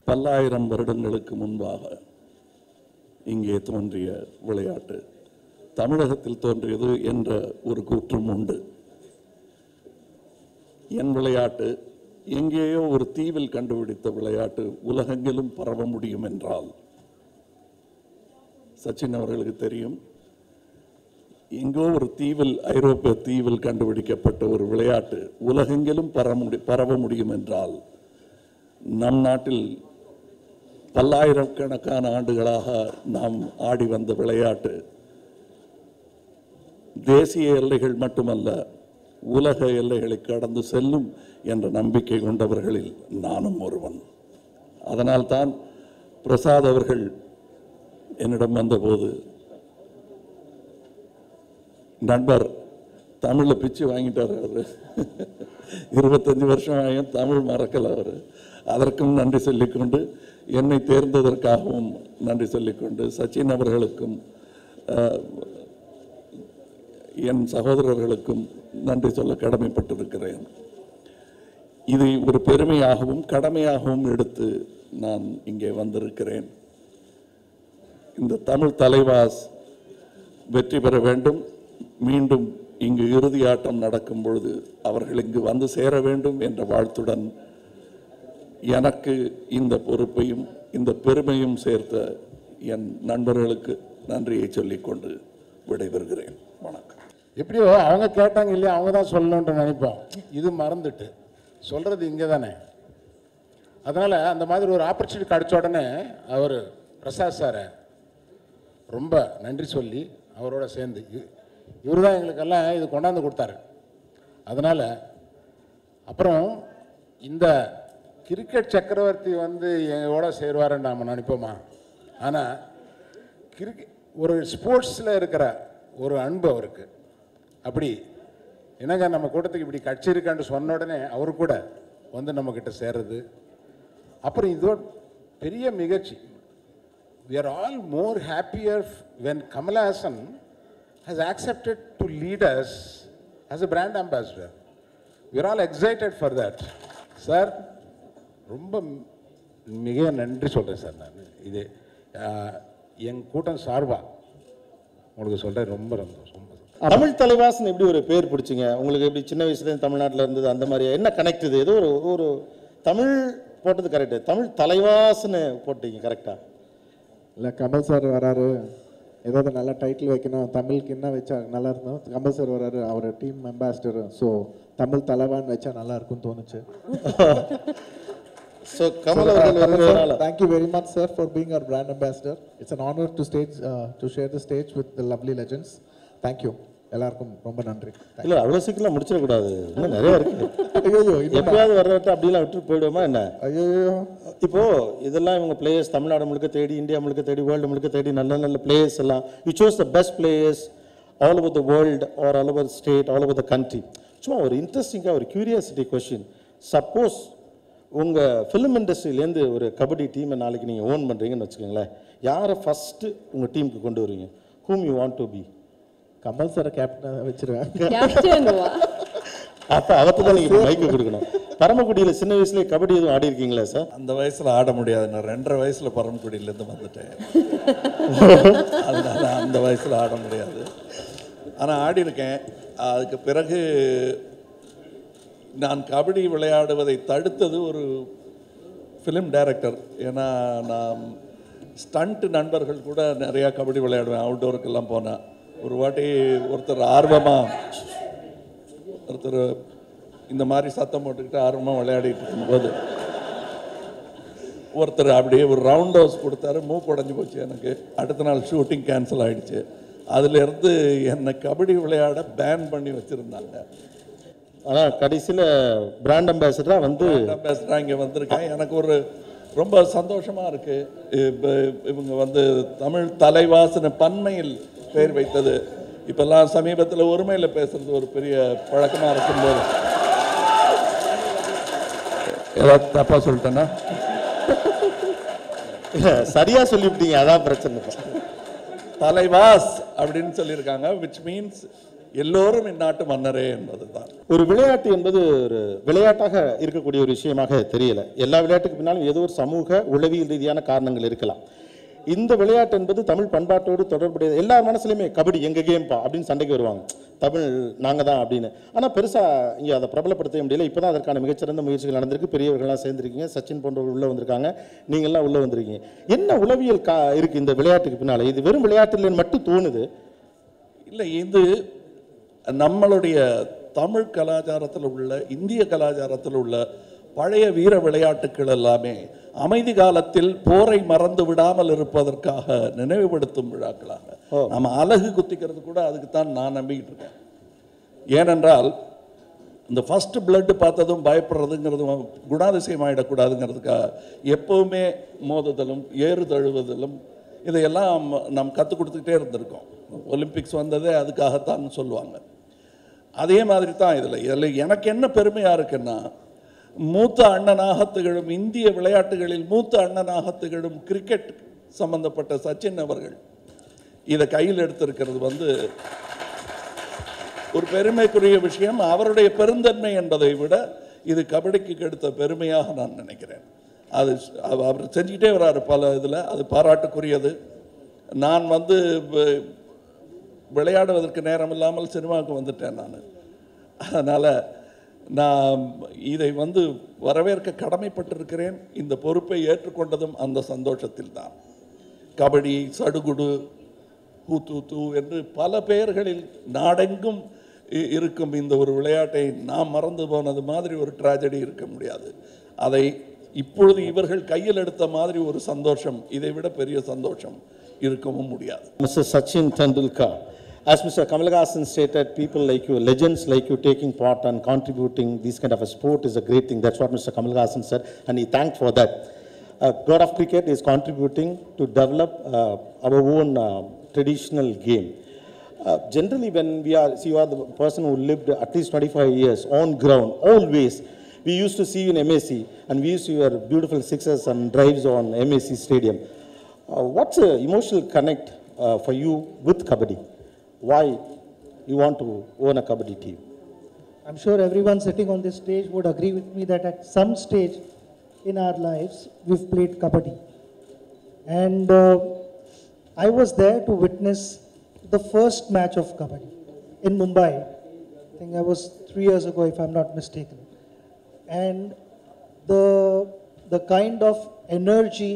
பல்லாயிரம் வருடங்களுக்கு முன்பாக இங்கே தோன்றிய விளையாட்டு தமிழகத்தில் தோன்றியது என்ற ஒரு கூற்றும் உண்டு. என் விளையாட்டு எங்கேயோ ஒரு தீவில் கண்டுபிடித்த விளையாட்டு உலகெங்கிலும் பரவ முடியும் என்றால், சச்சின் அவர்களுக்கு தெரியும், எங்கோ ஒரு தீவில், ஐரோப்பிய தீவில் கண்டுபிடிக்கப்பட்ட ஒரு விளையாட்டு உலகெங்கிலும் பரவ முடியும் என்றால், நம் நாட்டில் பல்லாயிரக்கணக்கான ஆண்டுகளாக நாம் ஆடி வந்த விளையாட்டு தேசிய எல்லைகள் மட்டுமல்ல, உலக எல்லைகளை கடந்து செல்லும் என்ற நம்பிக்கை கொண்டவர்களில் நானும் ஒருவன். அதனால்தான் பிரசாத் அவர்கள் என்னிடம் வந்தபோது, நண்பர் தமிழில் பிச்சு வாங்கிட்டார். அவர் 25 வருஷம் ஆகியும் தமிழ் மறக்கலை. அவர் அதற்கும் நன்றி சொல்லிக்கொண்டு, என்னை தேர்ந்ததற்காகவும் நன்றி சொல்லிக்கொண்டு, சச்சின் அவர்களுக்கும் என் சகோதரர்களுக்கும் நன்றி சொல்ல கடமைப்பட்டிருக்கிறேன். இதை ஒரு பெருமையாகவும் கடமையாகவும் எடுத்து நான் இங்கே வந்திருக்கிறேன். இந்த தமிழ் தலைவாஸ் வெற்றி பெற வேண்டும். மீண்டும் இங்கு இறுதி ஆட்டம் நடக்கும் பொழுது அவர்கள் இங்கு வந்து சேர வேண்டும் என்ற வாழ்த்துடன் எனக்கு இந்த பொறுப்பையும் இந்த பெருமையும் சேர்த்த என் நண்பர்களுக்கு நன்றியை சொல்லிக்கொண்டு விடைபெறுகிறேன். வணக்கம். எப்படியோ அவங்க கேட்டாங்க இல்லையா, அவங்க தான் சொல்லணும்னு நினைப்போம். இது மறந்துட்டு சொல்கிறது இங்கே தானே. அதனால் அந்த மாதிரி ஒரு ஆப்பர்ச்சுனிட்டி கிடைச்ச உடனே அவர் பிரசாத் சாரை ரொம்ப நன்றி சொல்லி அவரோட சேர்ந்து இவர் தான் எங்களுக்கெல்லாம் இது கொண்டாந்து கொடுத்தாரு. அதனால் அப்புறம் இந்த கிரிக்கெட் சக்கரவர்த்தி வந்து எங்களோட சேருவாருன்னு நாம் நினைப்போமா? ஆனால் ஒரு ஸ்போர்ட்ஸில் இருக்கிற ஒரு அன்பு அவருக்கு. அப்படி என்னங்க நம்ம கூட்டத்துக்கு இப்படி கட்சி இருக்கான்னு சொன்ன உடனே அவரு கூட வந்து நம்மக்கிட்ட சேர்றது. அப்புறம் இதோட பெரிய நிகழ்ச்சி, we are all more happier when Kamal Haasan has accepted to lead us as a brand ambassador. We are all excited for that. Sir ரொம்ப மிக நன்றி சொல்கிறேன் சார். நான் இது என் கூட்டம் சார்பா உங்களுக்கு சொல்கிறேன். ரொம்ப ரொம்ப தமிழ் தலைவாசன் எப்படி ஒரு பேர் பிடிச்சிங்க உங்களுக்கு? எப்படி சின்ன வயசுலேருந்து தமிழ்நாட்டில் இருந்தது அந்த மாதிரி என்ன கனெக்ட்? இது ஏதோ ஒரு தமிழ் போட்டது கரெக்டு, தமிழ் தலைவாசன்னு போட்டீங்க கரெக்டாக? இல்லை, கமல் சார் வராரு, ஏதாவது நல்ல டைட்டில் வைக்கணும், தமிழுக்கு என்ன வச்சா நல்லா இருந்தோம். கமல் சார் வராரு, our team ambassador, so Tamil தலைவான்னு வச்சா நல்லா இருக்கும்னு தோணுச்சு. So Kamal அவர்கள், thank you very much sir for being our brand ambassador. It's an honor to share the stage with the lovely legends. Thank you. எல்லாருக்கும் ரொம்ப நன்றி. இல்லை, அவ்வளோ சீக்கிரம் முடிச்சிடக்கூடாது, இன்னும் நிறையா இருக்குது. ஐயோ, எப்பயாவது வர்றவட்ட அப்படிலாம் விட்டு போயிடுவோமா என்ன? ஐயோ, இப்போது இதெல்லாம் இவங்க பிளேயர்ஸ் தமிழ்நாடு முழுக்க தேடி, இந்தியா முழுக்க தேடி, வேர்ல்டு முழுக்க தேடி நல்ல நல்ல பிளேயர்ஸ் எல்லாம், you sous the best players all over the world are all over state, all over the country. சும்மா ஒரு இன்ட்ரெஸ்டிங்காக ஒரு கியூரியாசிட்டி கொஸ்டின். சப்போஸ் உங்கள் ஃபிலிம் இண்டஸ்ட்ரியிலேருந்து ஒரு கபடி டீமை நாளைக்கு நீங்கள் ஓன் பண்ணுறீங்கன்னு வச்சுக்கோங்களேன், யாரை ஃபஸ்ட்டு உங்கள் டீமுக்கு கொண்டு வருவீங்க? whom you want to be? Kamal sir captain வச்சிருவேன். அப்போ அவர்த்து தான் நீங்கள் மைக்கு கொடுக்கணும். பரமக்குடியில் சின்ன வயசுலேயே கபடி எதுவும் ஆடி இருக்கீங்களா சார்? அந்த வயசில் ஆட முடியாது, நான் 2.5 வயசில் பரமக்குடியிலேருந்து வந்துட்டேன். அதனால் அந்த வயசில் ஆட முடியாது. ஆனால் ஆடி இருக்கேன். அதுக்கு பிறகு நான் கபடி விளையாடுவதை தடுத்தது ஒரு ஃபிலிம் டைரக்டர். ஏன்னா நான் ஸ்டண்ட் நண்பர்கள் கூட நிறையா கபடி விளையாடுவேன், அவுட்டோருக்கெல்லாம் போனேன். ஒரு வாட்டி ஒருத்தர் இந்த மாதிரி சத்தம் போட்டுக்கிட்டு ஆர்வமாக விளையாடிட்டு இருக்கும்போது ஒருத்தர் அப்படியே ஒரு ரவுண்ட் ஹவுஸ் கொடுத்தாரு, மூக்கு உடஞ்சி போச்சு எனக்கு. அடுத்த நாள் ஷூட்டிங் கேன்சல் ஆகிடுச்சு. அதுலேருந்து என்னை கபடி விளையாட பேன் பண்ணி வச்சுருந்தாங்க. ஆனால் கடைசியில் பிராண்ட் அம்பாசிடராக அம்பாசிடராக இங்கே வந்திருக்கேன். எனக்கு ஒரு ரொம்ப சந்தோஷமாக இருக்குது. இவங்க தமிழ் தலைவாசன பன்மையில் பெயர் வைத்தது. இப்போல்லாம் சமீபத்தில் ஒருமையில் பேசுறது ஒரு பெரிய பழக்கமாக இருக்கும்போது ஏதாவது தப்பாக சொல்லிட்டேன்னா சரியா சொல்லிவிட்டீங்க, அதான் பிரச்சனை. தலைவாஸ் அப்படின்னு சொல்லியிருக்காங்க, விச் மீன்ஸ் எல்லோரும் இந்நாட்டு மன்னரே என்பதுதான். ஒரு விளையாட்டு என்பது ஒரு விளையாட்டாக இருக்கக்கூடிய ஒரு விஷயமாக தெரியல. எல்லா விளையாட்டுக்கு பின்னாலும் ஏதோ ஒரு சமூக உளவியல் ரீதியான காரணங்கள் இருக்கலாம். இந்த விளையாட்டு என்பது தமிழ் பண்பாட்டோடு தொடர்புடைய எல்லார் மனசுலையுமே கபடி எங்க கேம்பா அப்படின்னு சண்டைக்கு வருவாங்க, தமிழ் நாங்கள் தான் அப்படின்னு. ஆனால் பெருசாக இங்கே அதை பிரபலப்படுத்த முடியல. இப்போ தான் அதற்கான மிகச்சிறந்த முயற்சிகள் நடந்திருக்கு. பெரியவர்கள்லாம் சேர்ந்துருக்கீங்க, சச்சின் போன்றவர்கள் உள்ளே வந்திருக்காங்க, நீங்கள்லாம் உள்ளே வந்திருக்கீங்க. என்ன உளவியல் இருக்குது இந்த விளையாட்டுக்கு பின்னால்? இது வெறும் விளையாட்டு இல்லைன்னு மட்டும் தோணுது. இல்லை, இது நம்மளுடைய தமிழ் கலாச்சாரத்தில் உள்ள, இந்திய கலாச்சாரத்தில் உள்ள பழைய வீர விளையாட்டுக்கள் எல்லாமே அமைதி காலத்தில் போரை மறந்து விடாமல் இருப்பதற்காக நினைவுபடுத்தும் விழாக்களாக. நம்ம அலகு குத்திக்கிறது கூட அதுக்கு தான் நான் நம்பிக்கிட்டு இருக்கேன். ஏனென்றால் இந்த ஃபர்ஸ்ட் பிளட் பார்த்ததும் பயப்படுறதுங்கிறதும் குணாதிசயம் ஆகிடக்கூடாதுங்கிறதுக்காக எப்பவுமே மோதுதலும் ஏறு தழுவுதலும் இதையெல்லாம் நாம் கற்றுக் கொடுத்துக்கிட்டே இருந்திருக்கோம். ஒலிம்பிக்ஸ் வந்ததே அதுக்காகத்தான் சொல்லுவாங்க. அதே மாதிரி தான் இதில் எனக்கு என்ன பெருமையாக இருக்குன்னா, மூத்த அண்ணனாக திகழும் இந்திய விளையாட்டுகளில் மூத்த அண்ணனாக திகழும் கிரிக்கெட் சம்பந்தப்பட்ட சச்சின் அவர்கள் இதை கையில் எடுத்திருக்கிறது ஒரு பெருமைக்குரிய விஷயம். அவருடைய பெருந்தன்மை என்பதை விட இது கபடிக்கு கிடைத்த பெருமையாக நான் நினைக்கிறேன். அது அவர் செஞ்சுக்கிட்டே வர்றாரு பல இதில், அது பாராட்டுக்குரியது. நான் விளையாடுவதற்கு நேரம் இல்லாமல் சினிமாவுக்கு வந்துட்டேன் நான். அதனால் நான் இதை வரவேற்க கடமைப்பட்டிருக்கிறேன். இந்த பொறுப்பை ஏற்றுக்கொண்டதும் அந்த சந்தோஷத்தில் தான். கபடி, சடுகுடு, ஹூத்து என்று பல பெயர்களில் நாடெங்கும் இருக்கும் இந்த ஒரு விளையாட்டை நாம் மறந்து போனது மாதிரி ஒரு ட்ராஜடி இருக்க முடியாது. அதை இப்பொழுது இவர்கள் கையில் எடுத்த மாதிரி ஒரு சந்தோஷம், இதை விட பெரிய சந்தோஷம் இருக்கவும் முடியாது. Mister Sachin Tendulkar, as Mr. Kamal Haasan stated, people like you, legends like you taking part and contributing this kind of a sport is a great thing. That's what Mr. Kamal Haasan said, and he thanked for that. God of Cricket is contributing to develop our own traditional game. Generally, when you are the person who lived at least 25 years on ground, always, we used to see you in MAC, and we used to see your beautiful sixes and drives on MAC Stadium. What's the emotional connect for you with Kabaddi? Why you want to own a Kabaddi team? I'm sure everyone sitting on this stage would agree with me that at some stage in our lives, we've played Kabaddi. And I was there to witness the first match of Kabaddi in Mumbai. I think I was 3 years ago, if I'm not mistaken. And the kind of energy,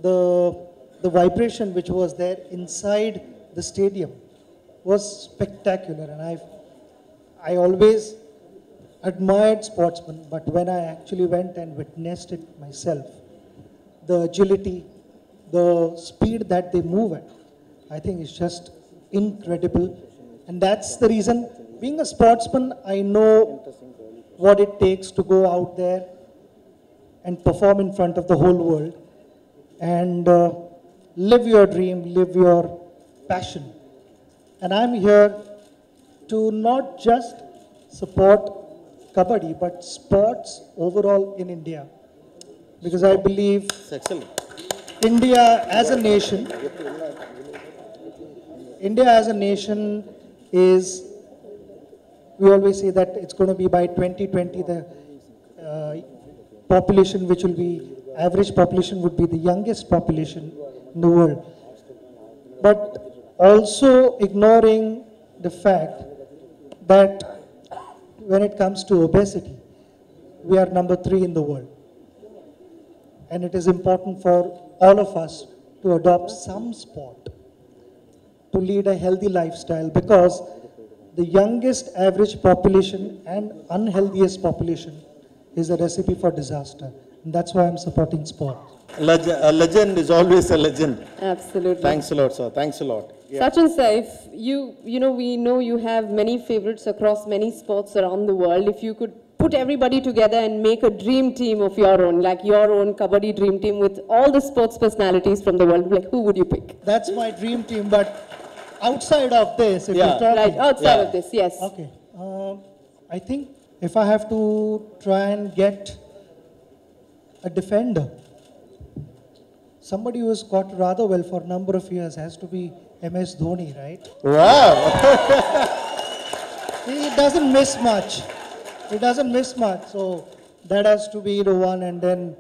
the vibration which was there inside the stadium was spectacular. And I always admired sportsmen, but when I actually went and witnessed it myself, the agility, the speed that they move at, I think is just incredible. And that's the reason, being a sportsman, I know what it takes to go out there and perform in front of the whole world and live your dream, live your passion. And I'm here to not just support Kabaddi, but sports overall in India. Because I believe India as a nation is, we always say that it's going to be by 2020, the population which will be, average population would be the youngest population in the world. But also ignoring the fact that when it comes to obesity, we are number 3 in the world. And it is important for all of us to adopt some sport, to lead a healthy lifestyle, because the youngest average population and unhealthiest population is a recipe for disaster. And that's why I'm supporting sport. A legend is always a legend. Absolutely. Thanks a lot, sir. Thanks a lot. Sachin sir, if you know, we know you have many favorites across many sports around the world. If you could put everybody together and make a dream team of your own, like your own Kabaddi dream team with all the sports personalities from the world, like who would you pick? That's my dream team, but outside of this, if Yeah. you're talking... Right, outside of this, yes. Okay. I think if I have to try and get a defender, somebody who has got rather well for a number of years has to be MS Dhoni, right? Wow. He doesn't miss much. He doesn't miss much. So that has to be the one. And then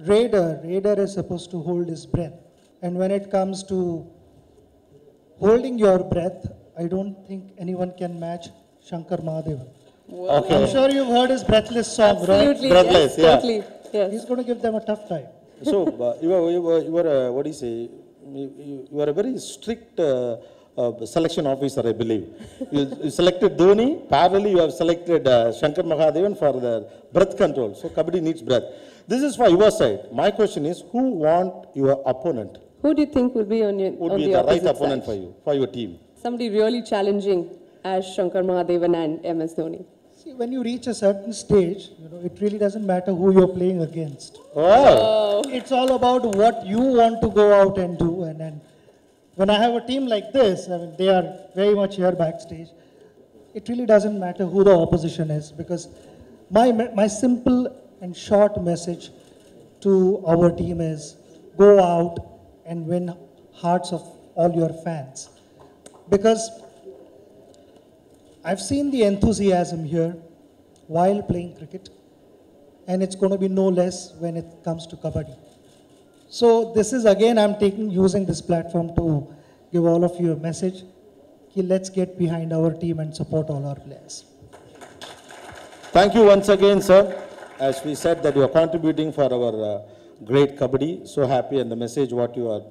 Raider is supposed to hold his breath. And when it comes to holding your breath, I don't think anyone can match Shankar Mahadevan. Okay. I'm sure you've heard his Breathless song, Absolutely, right? Breathless, yes, yeah. totally, yes. He's going to give them a tough time. So, you were what do you say? You are a very strict selection officer, I believe. You selected Dhoni, parallelly you have selected Shankar Mahadevan for the breath control. So, Kabaddi needs breath. This is for your side. My question is, who want your opponent? Who do you think will be on your Would on be the the right opposite opponent side? for you, for your team? Somebody really challenging as Shankar Mahadevan and MS Dhoni. See, when you reach a certain stage, you know, it really doesn't matter who you're playing against. Oh. It's all about what you want to go out and do. And when I have a team like this, I mean, they are very much here backstage. It really doesn't matter who the opposition is, because my simple and short message to our team is go out and win hearts of all your fans. Because I've seen the enthusiasm here while playing cricket, and it's going to be no less when it comes to Kabaddi. So this is again, I'm using this platform to give all of you a message. Let's get behind our team and support all our players. Thank you once again, sir. As we said that you are contributing for our great Kabaddi. So happy, and the message what you have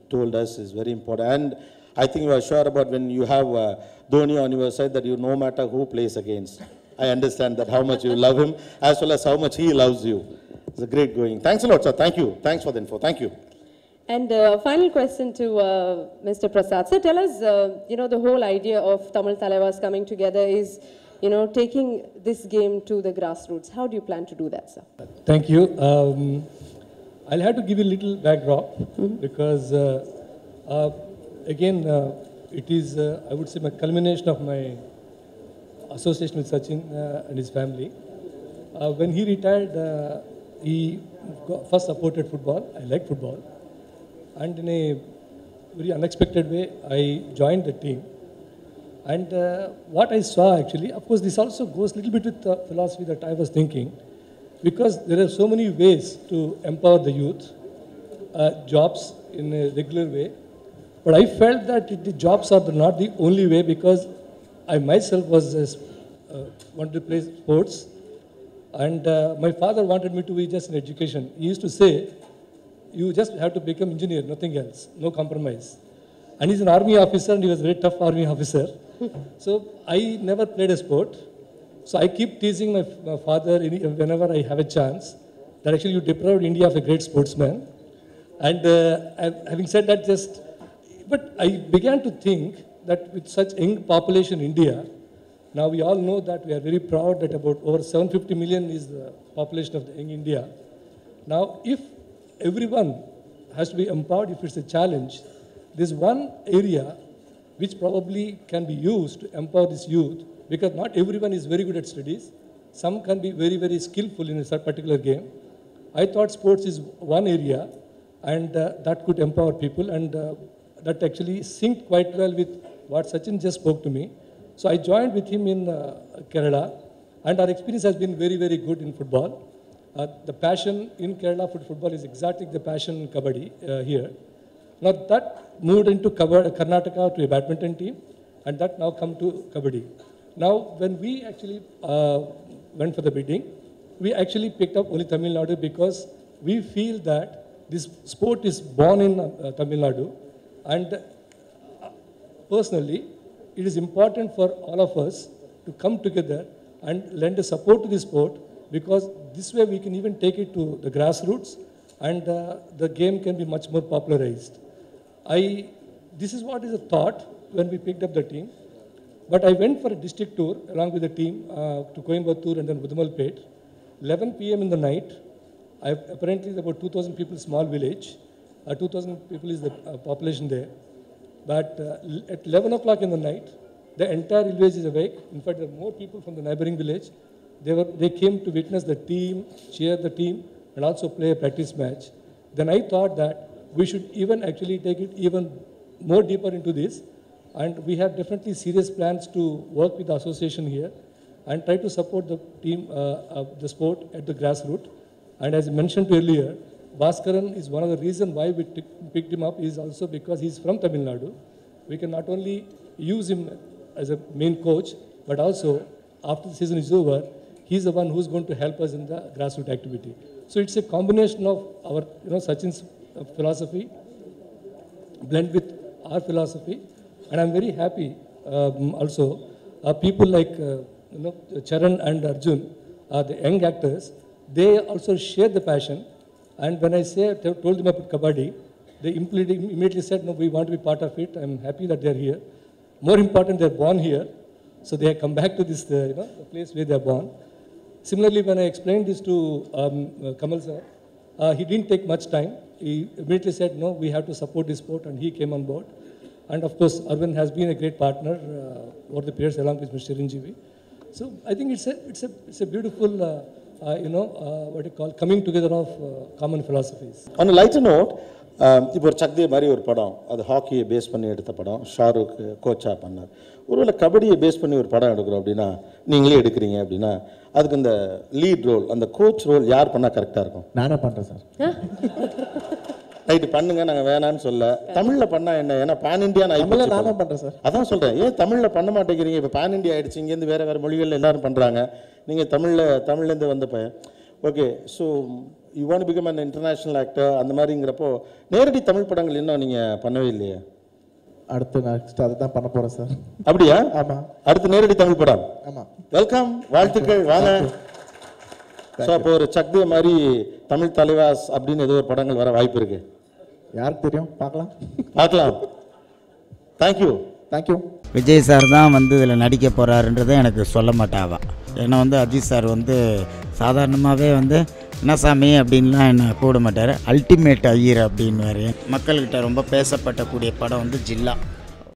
told us is very important. And I think you are sure about when you have Dhoni on your side that you no matter who plays against. I understand that how much you love him as well as how much he loves you. It's a great going. Thanks a lot, sir. Thank you. Thanks for the info. Thank you. And final question to Mr. Prasad. So tell us, you know, the whole idea of Tamil Thalaivaas coming together is, you know, taking this game to the grassroots. How do you plan to do that, sir? Thank you. I'll have to give you a little backdrop because, again, it is, I would say, my culmination of my association with Sachin and his family. When he retired, he first supported football. I like football. And in a very unexpected way, I joined the team. And what I saw actually, of course, this also goes a little bit with the philosophy that I was thinking, because there are so many ways to empower the youth, jobs in a regular way. But I felt that the jobs are not the only way, because I myself was wanted to play sports, and my father wanted me to be just in education. He used to say, you just have to become engineer, nothing else, no compromise. And he's an army officer, and he was a very tough army officer. So I never played a sport. So I keep teasing my father whenever I have a chance that actually you deprived India of a great sportsman. And having said that, but I began to think that with such young population in India, now we all know that we are very proud that about over 750 million is the population of the young India. Now, if everyone has to be empowered, if it's a challenge, there's one area which probably can be used to empower this youth, because not everyone is very good at studies. Some can be very, very skillful in a particular game. I thought sports is one area, and that could empower people, and that actually synced quite well with what Sachin just spoke to me. So I joined with him in Kerala, and our experience has been very, very good in football. The passion in Kerala for football is exactly the passion in Kabaddi here. Now that moved into Karnataka to a badminton team, and that now come to Kabaddi. Now when we actually went for the bidding, we actually picked up only Tamil Nadu, because we feel that this sport is born in Tamil Nadu, and personally, it is important for all of us to come together and lend a support to the sport, because this way we can even take it to the grassroots, and the game can be much more popularized. This is what is a thought when we picked up the team. But I went for a district tour along with the team to Coimbatore and then Udumalpet. 11 p.m. in the night, apparently it's about 2,000 people, small village. 2,000 people is the population there. But at 11 o'clock in the night, the entire village is awake. In fact, there are more people from the neighboring village. They came to witness the team, cheer the team, and also play a practice match. Then I thought that we should even actually take it even more deeper into this. And we have definitely serious plans to work with the association here and try to support the team, the sport at the grassroots. And as I mentioned earlier, Bhaskaran is one of the reasons why we picked him up is also because he's from Tamil Nadu. We can not only use him as a main coach, but also after the season is over, he's the one who's going to help us in the grassroots activity. So it's a combination of our, Sachin's philosophy blend with our philosophy. And I'm very happy also, people like Charan and Arjun, the young actors, they also share the passion. And when I told them about Kabaddi, they immediately said, no, we want to be part of it. I'm happy that they're here. More important, they're born here. So they have come back to this, the place where they're born. Similarly, when I explained this to Kamal sir, he didn't take much time. He immediately said, no, we have to support this sport, and he came on board. And of course, Arvind has been a great partner over the years along with Mr. Chiranjeevi. So I think it's a beautiful, what you call, coming together of common philosophies. On a lighter note, இப்போ ஒரு சக்திய மாதிரி ஒரு படம், அது ஹாக்கியை base பண்ணி எடுத்த படம், ஷாருக் கோச்சா பண்ணார். ஒருவேளை கபடியை பேஸ் பண்ணி ஒரு படம் எடுக்கிறோம் அப்படின்னா, நீங்களே எடுக்கிறீங்க அப்படின்னா, அதுக்கு இந்த லீட் ரோல், அந்த கோச் ரோல் யார் பண்ணால் கரெக்டாக இருக்கும்? நானே பண்ணுறேன் சார். ரைட்டு பண்ணுங்க, நாங்கள் வேணான்னு சொல்ல. தமிழில் பண்ணால் என்ன? ஏன்னா பேன் இண்டியா நான் நானே பண்ணுறேன் சார். அதான் சொல்கிறேன், ஏன் தமிழில் பண்ண மாட்டேங்கிறீங்க? இப்போ பேன் இண்டியா ஆகிடுச்சு, இங்கேருந்து வேறு மொழிகளில் எல்லாரும் பண்ணுறாங்க. நீங்கள் தமிழ்லேருந்து வந்த பையன். Okay, so you want to become an international actor அந்த மாதிரிங்கிறப்போ நேரடி தமிழ் படங்கள் இன்னும் நீங்கள் பண்ணவே இல்லையே? அடுத்து நெக்ஸ்ட் அதை தான் பண்ண போகிறேன் சார். அப்படியா? ஆமாம். அடுத்து நேரடி தமிழ் படம். ஆமாம். வெல்கம், வாழ்த்துக்கள், வாங்க. ஸோ அப்போ ஒரு சக்திய மாதிரி தமிழ் தலைவாஸ் அப்படின்னு ஏதோ ஒரு படங்கள் வர வாய்ப்பு இருக்கு. யாருக்கு தெரியும், பார்க்கலாம். தேங்க்யூ. தேங்க்யூ. விஜய் சார் தான் இதில் நடிக்க போகிறாருன்றதை எனக்கு சொல்ல மாட்டாவா. ஏன்னா அஜித் சார் சாதாரணமாகவே என்ன சாமி அப்படின்லாம் என்ன கூப்பிட மாட்டார். அல்டிமேட் ஐயர் அப்படின்னு மக்கள்கிட்ட ரொம்ப பேசப்பட்டக்கூடிய படம் ஜில்லா.